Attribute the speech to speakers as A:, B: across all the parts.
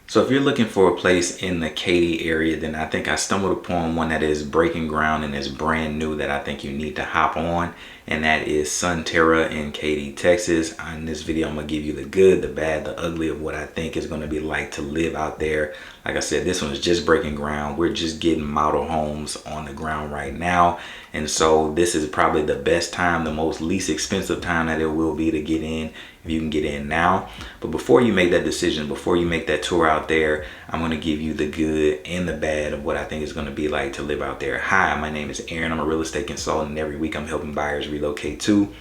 A: So if you're looking for a place in the Katy area, then I think I stumbled upon one that is breaking ground and is brand new that I think you need to hop on. And that is Sunterra in Katy, Texas. In this video, I'm going to give you the good, the bad, the ugly of what I think is going to be like to live out there. Like I said, this one is just breaking ground. We're just getting model homes on the ground right now. And so this is probably the best time, the most least expensive time that it will be to get in, if you can get in now. But before you make that decision, before you make that tour out there, I'm going to give you the good and the bad of what I think is going to be like to live out there. Hi, my name is Aaron. I'm a real estate consultant, and every week I'm helping buyers relocate to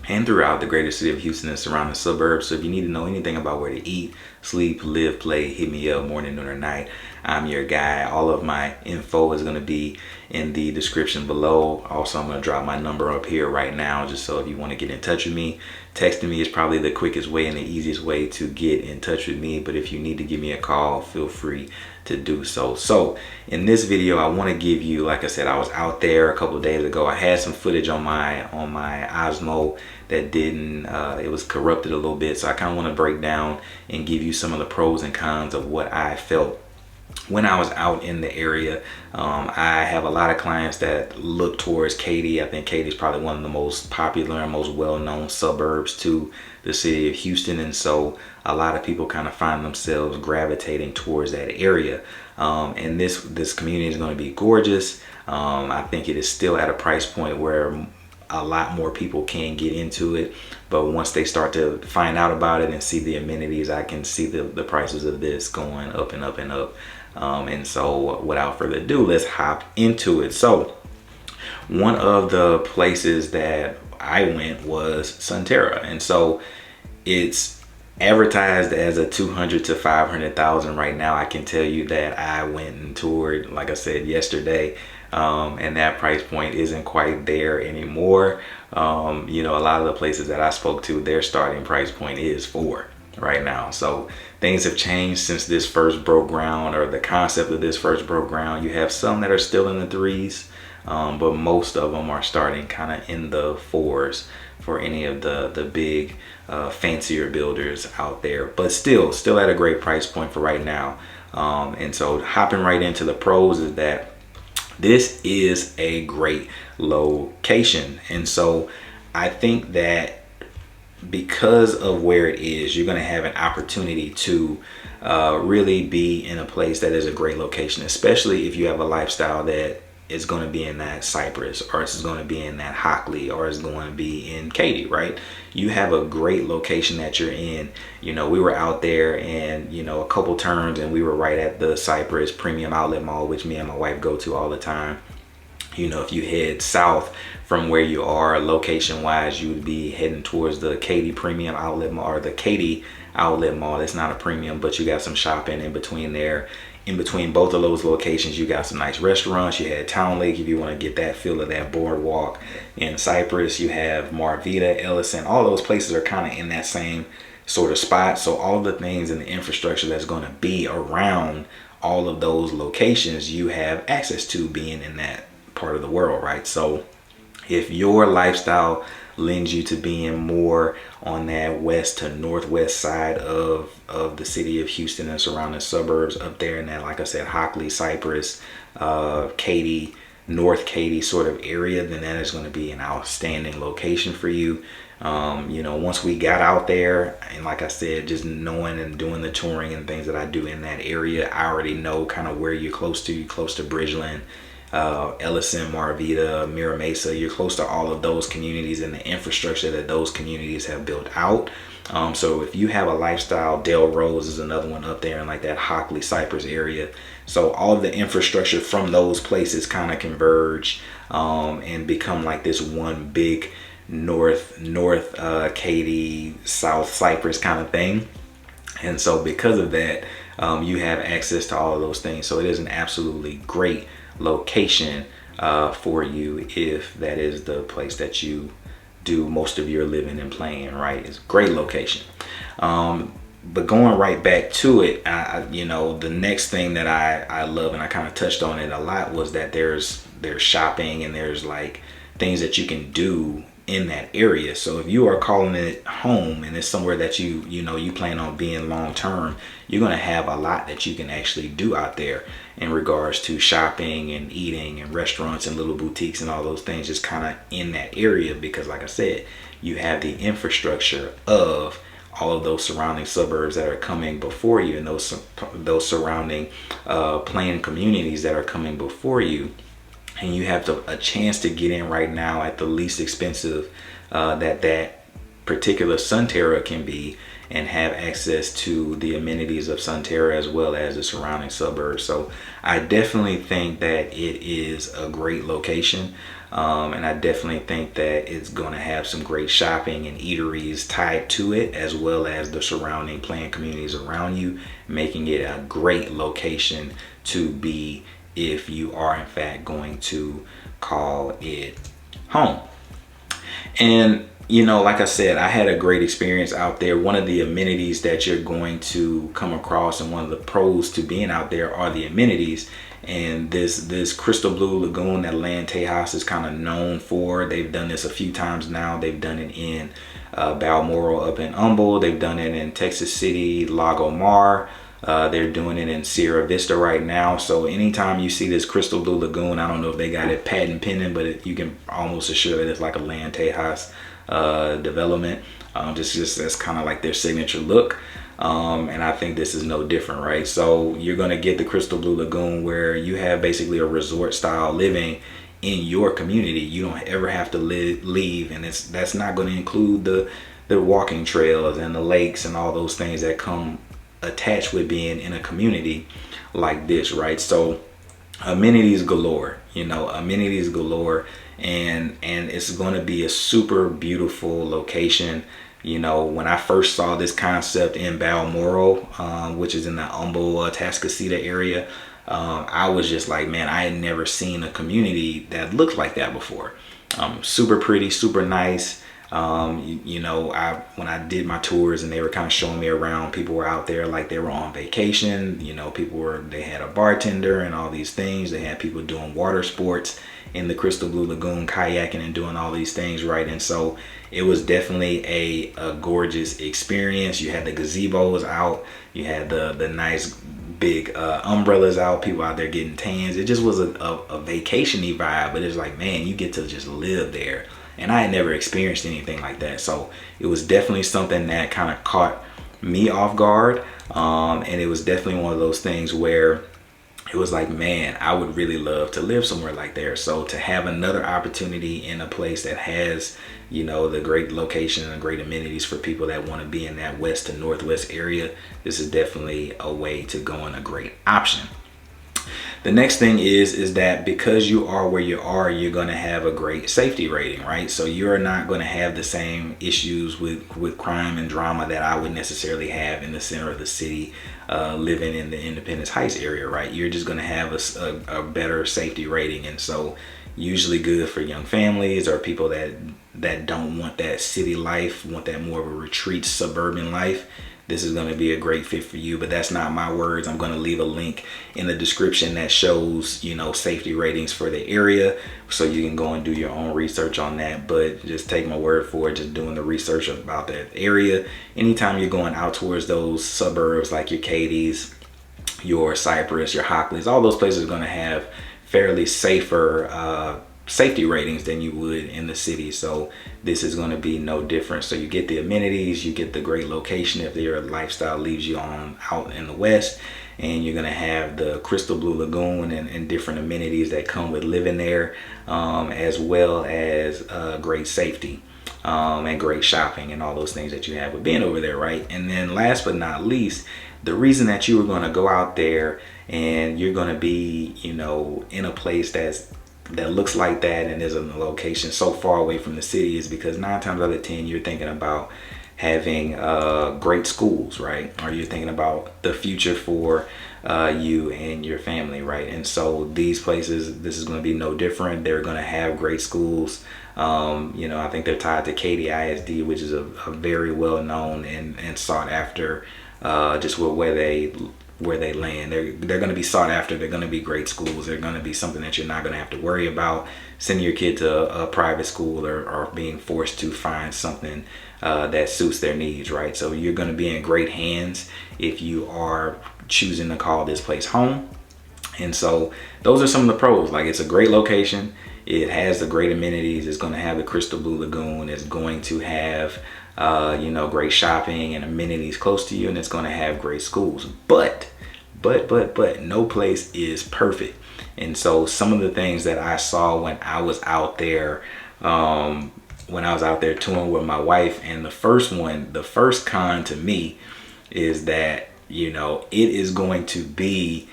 A: and throughout the greater city of Houston and surrounding suburbs. So if you need to know anything about where to eat, sleep, live, play, hit me up morning, noon, or night. I'm your guy. All of my info is going to be in the description below. Also, I'm going to drop my number up here right now, just so if you want to get in touch with me, texting me is probably the quickest way and the easiest way to get in touch with me. But if you need to give me a call, feel free to do so. So in this video, I want to give you, like I said, I was out there a couple of days ago. I had some footage on my Osmo that didn't it was corrupted a little bit, so I kind of want to break down and give you some of the pros and cons of what I felt when I was out in the area. I have a lot of clients that look towards Katy. I think Katy is probably one of the most popular and most well-known suburbs to the city of Houston, and so a lot of people kind of find themselves gravitating towards that area. And this community is going to be gorgeous. I think it is still at a price point where a lot more people can get into it, but once they start to find out about it and see the amenities, I can see the prices of this going up and up and up. And so without further ado, let's hop into it. So one of the places that I went was Sunterra, and so it's advertised as a 200 to 500,000 right now. I can tell you that I went and toured, like I said, yesterday, and that price point isn't quite there anymore. You know, a lot of the places that I spoke to, their starting price point is 4 right now. So things have changed since this first broke ground, or the concept of this first broke ground. You have some that are still in the 3s, but most of them are starting kind of in the 4s for any of the big fancier builders out there, but still at a great price point for right now. And so hopping right into the pros is that this is a great location. And so I think that because of where it is, you're going to have an opportunity to really be in a place that is a great location, especially if you have a lifestyle that is going to be in that Cypress, or it's going to be in that Hockley, or it's going to be in Katy, right? You have a great location that you're in. You know, we were out there and, you know, a couple turns and we were right at the Cypress Premium Outlet Mall, which me and my wife go to all the time. You know, if you head south from where you are location wise, you would be heading towards the Katy Premium Outlet Mall, or the Katy Outlet Mall. It's not a premium, but you got some shopping in between there. In between both of those locations, you got some nice restaurants. You had Town Lake, if you want to get that feel of that boardwalk. In Cypress, you have Marvita, Ellison. All those places are kind of in that same sort of spot. So all the things and the infrastructure that's going to be around all of those locations, you have access to, being in that part of the world, right? So if your lifestyle lends you to being more on that west to northwest side of the city of Houston and surrounding suburbs, up there in that, like I said, Hockley, Cypress, Katy, North Katy sort of area, then that is going to be an outstanding location for you. You know, once we got out there, and like I said, just knowing and doing the touring and things that I do in that area, I already know kind of where you're close to. You're close to Bridgeland, Ellison, Marvita, Mira Mesa. You're close to all of those communities and the infrastructure that those communities have built out. So if you have a lifestyle, Del Rose is another one up there in like that Hockley, Cypress area. So all of the infrastructure from those places kind of converge and become like this one big north Katy, South Cypress kind of thing. And so because of that, you have access to all of those things. So it is an absolutely great location for you if that is the place that you do most of your living and playing, right? It's a great location. But going right back to it, you know, the next thing that I love, and I kind of touched on it a lot, was that there's shopping and there's like things that you can do in that area. So if you are calling it home and it's somewhere that you plan on being long term, you're going to have a lot that you can actually do out there in regards to shopping and eating and restaurants and little boutiques and all those things just kind of in that area, because like I said, you have the infrastructure of all of those surrounding suburbs that are coming before you, and those surrounding planned communities that are coming before you. And you have a chance to get in right now at the least expensive that particular Sunterra can be, and have access to the amenities of Sunterra as well as the surrounding suburbs. So I definitely think that it is a great location. And I definitely think that it's going to have some great shopping and eateries tied to it, as well as the surrounding planned communities around you, making it a great location to be if you are in fact going to call it home. And like I said, I had a great experience out there. One of the amenities that you're going to come across, and one of the pros to being out there, are the amenities. And this crystal blue lagoon that Land Tejas is kind of known for. They've done this a few times now. They've done it in Balmoral up in Humble. They've done it in Texas City, Lago Mar. They're doing it in Sierra Vista right now. So anytime you see this crystal blue lagoon, I don't know if they got it patent pending, but you can almost assure that it's like a Land Tejas development. Just that's kind of like their signature look. And I think this is no different, right? So you're going to get the crystal blue lagoon, where you have basically a resort style living in your community. You don't ever have to leave, and that's not going to include the walking trails and the lakes and all those things that come attached with being in a community like this, right? So amenities galore, amenities galore, and it's going to be a super beautiful location. When I first saw this concept in Balmoral, which is in the Humble, Tascasita area, I was just like, man, I had never seen a community that looked like that before. Super pretty, super nice. When I did my tours and they were kind of showing me around, people were out there like they were on vacation. They had a bartender and all these things. They had people doing water sports in the crystal blue lagoon, kayaking and doing all these things, right? And so it was definitely a gorgeous experience. You had the gazebos out, you had the nice big umbrellas out, people out there getting tans. It just was a vacation-y vibe, but it's like, man, you get to just live there. And I had never experienced anything like that. So it was definitely something that kind of caught me off guard. And it was definitely one of those things where it was like, man, I would really love to live somewhere like there. So to have another opportunity in a place that has, the great location and great amenities for people that want to be in that west to northwest area, this is definitely a way to go and a great option. The next thing is that because you are where you are, you're going to have a great safety rating, right? So you're not going to have the same issues with crime and drama that I would necessarily have in the center of the city, living in the Independence Heights area, right? You're just going to have a better safety rating. And so usually good for young families or people that don't want that city life, want that more of a retreat suburban life. This is going to be a great fit for you, but that's not my words. I'm going to leave a link in the description that shows, safety ratings for the area, so you can go and do your own research on that. But just take my word for it, just doing the research about that area. Anytime you're going out towards those suburbs like your Katys, your Cypress, your Hockleys, all those places are going to have fairly safer safety ratings than you would in the city. So this is going to be no different. So you get the amenities, you get the great location if your lifestyle leaves you on out in the west, and you're going to have the crystal blue lagoon and different amenities that come with living there, as well as great safety and great shopping and all those things that you have with being over there, right? And then last but not least, the reason that you are going to go out there and you're going to be, in a place that looks like that and is in a location so far away from the city is because 9 times out of 10 you're thinking about having great schools, right? Or you're thinking about the future for you and your family, right? And so these places, this is going to be no different. They're going to have great schools. I think they're tied to Katy ISD, which is a very well known and sought after just where they where they land. They're going to be sought after. They're going to be great schools. They're going to be something that you're not going to have to worry about sending your kid to a private school, or being forced to find something that suits their needs, right? So you're going to be in great hands if you are choosing to call this place home. And so those are some of the pros. Like, it's a great location. It has the great amenities. It's going to have the crystal blue lagoon. It's going to have great shopping and amenities close to you, and it's going to have great schools. But no place is perfect. And so some of the things that I saw when I was out there, touring with my wife, and the first con to me is that, it is going to be,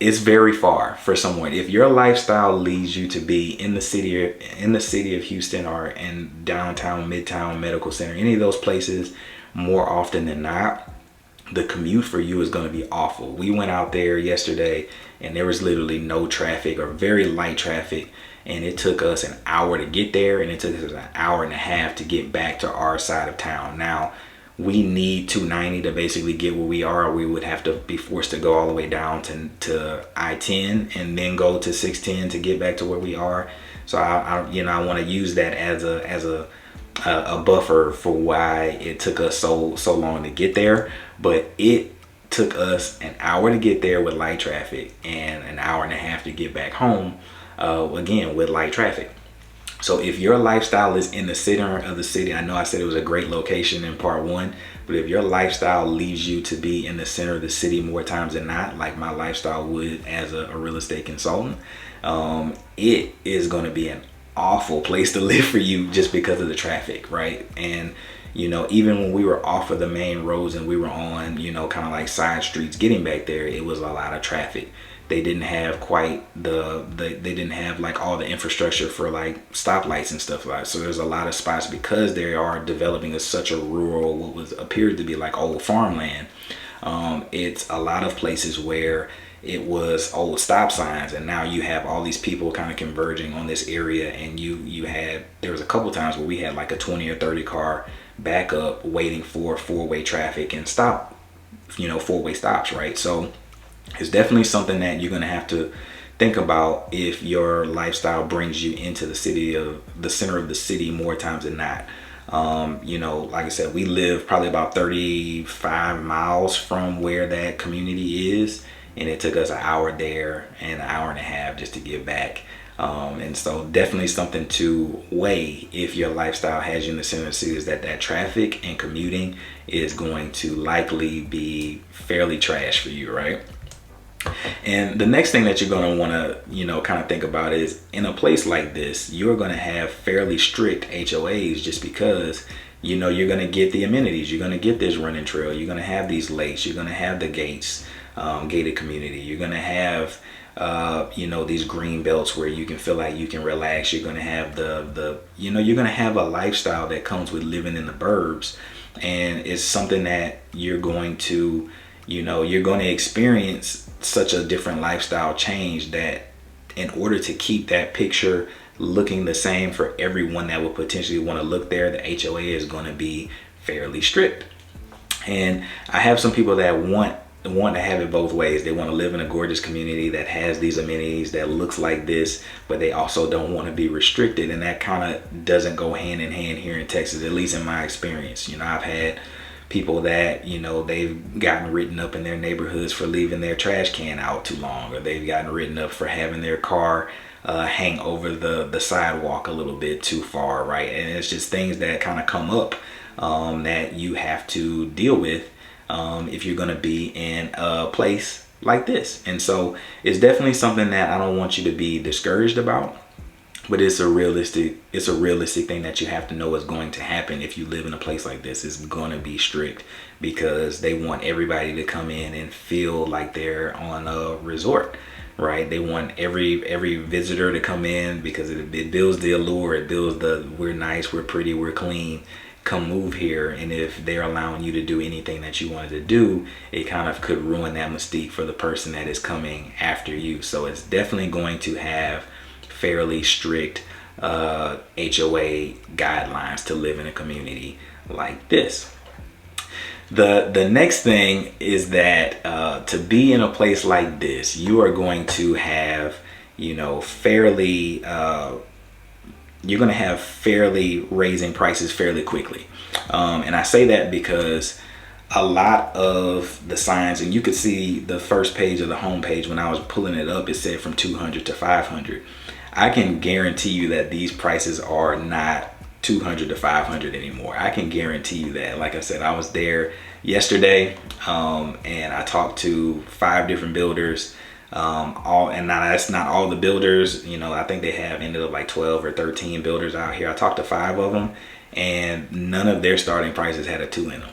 A: it's very far for someone. If your lifestyle leads you to be in the city of Houston, or in downtown, midtown, medical center, any of those places, more often than not, the commute for you is going to be awful. We went out there yesterday and there was literally no traffic, or very light traffic, and it took us an hour to get there, and it took us an hour and a half to get back to our side of town. Now, we need 290 to basically get where we are, or we would have to be forced to go all the way down to I-10 and then go to 610 to get back to where we are. So I want to use that as a buffer for why it took us so long to get there. But it took us an hour to get there with light traffic, and an hour and a half to get back home, again with light traffic. So if your lifestyle is in the center of the city, I know I said it was a great location in part one, but if your lifestyle leads you to be in the center of the city more times than not, like my lifestyle would as a real estate consultant, it is going to be an awful place to live for you, just because of the traffic, right? And even when we were off of the main roads and we were on, kind of like side streets getting back there, it was a lot of traffic. They didn't have quite they didn't have like all the infrastructure for like stoplights and stuff like that. So there's a lot of spots, because they are developing such a rural, what was appeared to be like old farmland. It's a lot of places where it was old stop signs, and now you have all these people kind of converging on this area, and there was a couple times where we had like a 20 or 30 car backup waiting for four-way traffic and four-way stops, right? So it's definitely something that you're going to have to think about if your lifestyle brings you into the center of the city more times than not. Like I said, we live probably about 35 miles from where that community is, and it took us an hour there and an hour and a half just to get back. And so definitely something to weigh if your lifestyle has you in the center of the city, is that traffic and commuting is going to likely be fairly trash for you, right? And the next thing that you're going to want to, kind of think about is, in a place like this, you're going to have fairly strict HOAs, just because, you're going to get the amenities. You're going to get this running trail. You're going to have these lakes. You're going to have the gates, gated community. You're going to have, these green belts where you can feel like you can relax. You're going to have you're going to have a lifestyle that comes with living in the burbs. And it's something that you're going to experience such a different lifestyle change, that in order to keep that picture looking the same for everyone that would potentially want to look there, the HOA is going to be fairly strict. And I have some people that want to have it both ways. They want to live in a gorgeous community that has these amenities, that looks like this, but they also don't want to be restricted. And that kind of doesn't go hand in hand here in Texas, at least in my experience. I've had people that, they've gotten written up in their neighborhoods for leaving their trash can out too long, or they've gotten written up for having their car hang over the sidewalk a little bit too far, right? And it's just things that kind of come up that you have to deal with if you're going to be in a place like this. And so it's definitely something that I don't want you to be discouraged about, but it's a realistic thing that you have to know is going to happen if you live in a place like this. It's going to be strict, because they want everybody to come in and feel like they're on a resort, right? They want every visitor to come in, because it builds the allure. It builds we're nice, we're pretty, we're clean, come move here. And if they're allowing you to do anything that you wanted to do, it kind of could ruin that mystique for the person that is coming after you. So it's definitely going to have fairly strict HOA guidelines to live in a community like this. The next thing is that to be in a place like this, you are going to have, you know, fairly you're going to have fairly raising prices fairly quickly. And I say that because a lot of the signs, and you could see the first page of the homepage when I was pulling it up, it said from 200 to 500. I can guarantee you that these prices are not 200 to 500 anymore. I can guarantee you that. Like I said, I was there yesterday, and I talked to 5 different builders. And now that's not all the builders. You know, I think they have ended up like 12 or 13 builders out here. I talked to 5 of them, and none of their starting prices had a 2 in them.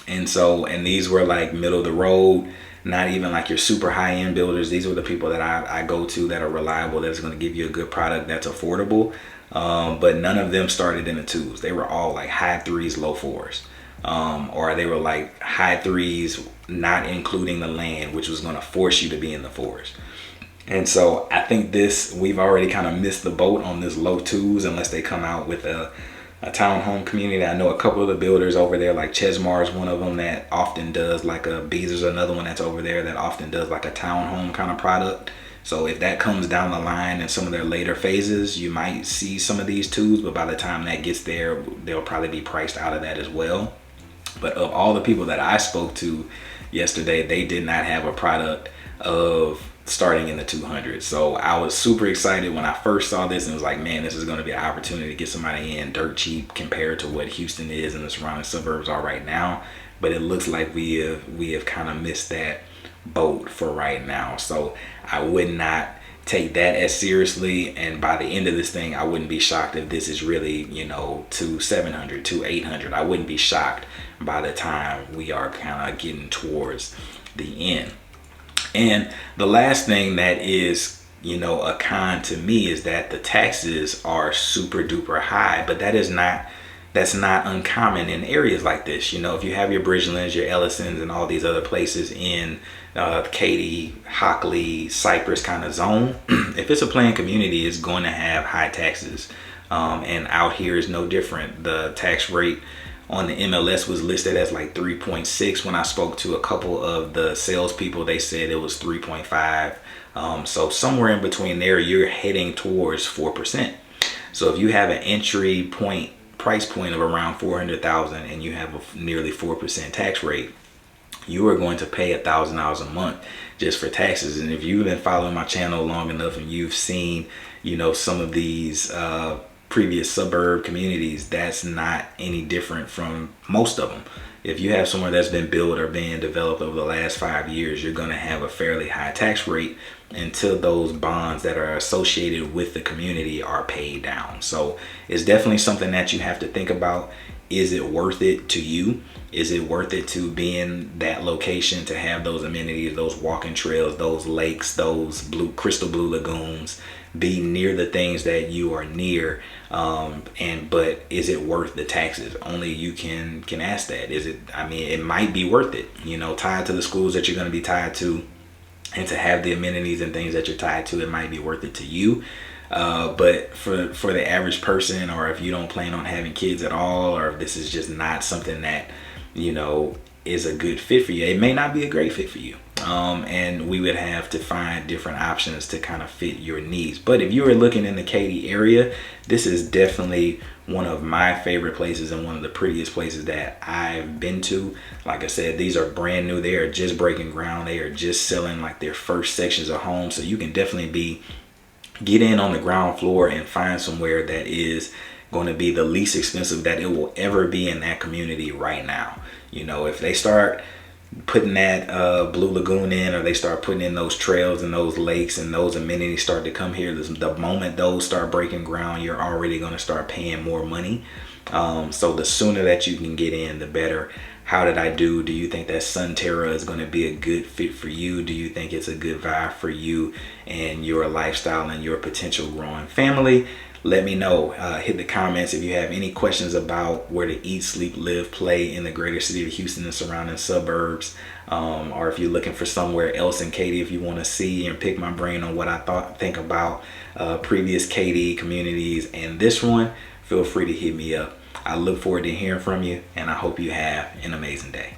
A: And so, and these were like middle of the road, not even like your super high end builders. These were the people that I go to that are reliable, that's going to give you a good product that's affordable. But none of them started in the 2s. They were all like high 3s, low 4s. Or they were like high 3s, not including the land, which was going to force you to be in the 4s. And so I think we've already kind of missed the boat on this low 2s unless they come out with a townhome community. I know a couple of the builders over there, like Chesmar is one of them that often does like a Beezer's, another one that's over there that often does like a townhome kind of product. So if that comes down the line in some of their later phases, you might see some of these 2s, but by the time that gets there, they'll probably be priced out of that as well. But of all the people that I spoke to yesterday, they did not have a product of starting in the 200s. So I was super excited when I first saw this and was like, man, this is going to be an opportunity to get somebody in dirt cheap compared to what Houston is and the surrounding suburbs are right now. But it looks like we have kind of missed that boat for right now. So I would not take that as seriously, and by the end of this thing, I wouldn't be shocked if this is really, you know, to 700 to 800. I wouldn't be shocked by the time we are kind of getting towards the end. And the last thing that is, you know, a con to me is that the taxes are super duper high, but that's not uncommon in areas like this. You know, if you have your Bridgelands, your Ellisons, and all these other places in Katy, Hockley, Cypress kind of zone, if it's a planned community, it's going to have high taxes. And out here is no different. The tax rate on the MLS was listed as like 3.6. When I spoke to a couple of the salespeople, they said it was 3.5. So somewhere in between there, you're heading towards 4%. So if you have an entry point price point of around 400,000 and you have a nearly 4% tax rate, you are going to pay $1,000 a month just for taxes. And if you've been following my channel long enough and you've seen, you know, some of these previous suburb communities, that's not any different from most of them. If you have somewhere that's been built or being developed over the last 5 years, you're going to have a fairly high tax rate until those bonds that are associated with the community are paid down. So it's definitely something that you have to think about. Is it worth it to you? Is it worth it to be in that location, to have those amenities, those walking trails, those lakes, those crystal blue lagoons, be near the things that you are near? But is it worth the taxes? Only you can ask that. Is it? I mean, it might be worth it, you know, tied to the schools that you're going to be tied to, and to have the amenities and things that you're tied to, it might be worth it to you. But for the average person, or if you don't plan on having kids at all, or if this is just not something that, you know, is a good fit for you, it may not be a great fit for you. And we would have to find different options to kind of fit your needs. But if you are looking in the Katy area, this is definitely one of my favorite places and one of the prettiest places that I've been to. Like I said, these are brand new. They are just breaking ground. They are just selling like their first sections of homes. So you can definitely get in on the ground floor and find somewhere that is going to be the least expensive that it will ever be in that community right now. You know, if they start putting that blue lagoon in, or they start putting in those trails and those lakes and those amenities start to come here, the moment those start breaking ground, you're already going to start paying more money. So the sooner that you can get in, the better. How did I do? Do you think that Sunterra is going to be a good fit for you? Do you think it's a good vibe for you and your lifestyle and your potential growing family? Let me know. Hit the comments if you have any questions about where to eat, sleep, live, play in the greater city of Houston and surrounding suburbs. Or if you're looking for somewhere else in Katy, if you want to see and pick my brain on what I think about previous Katy communities and this one, feel free to hit me up. I look forward to hearing from you, and I hope you have an amazing day.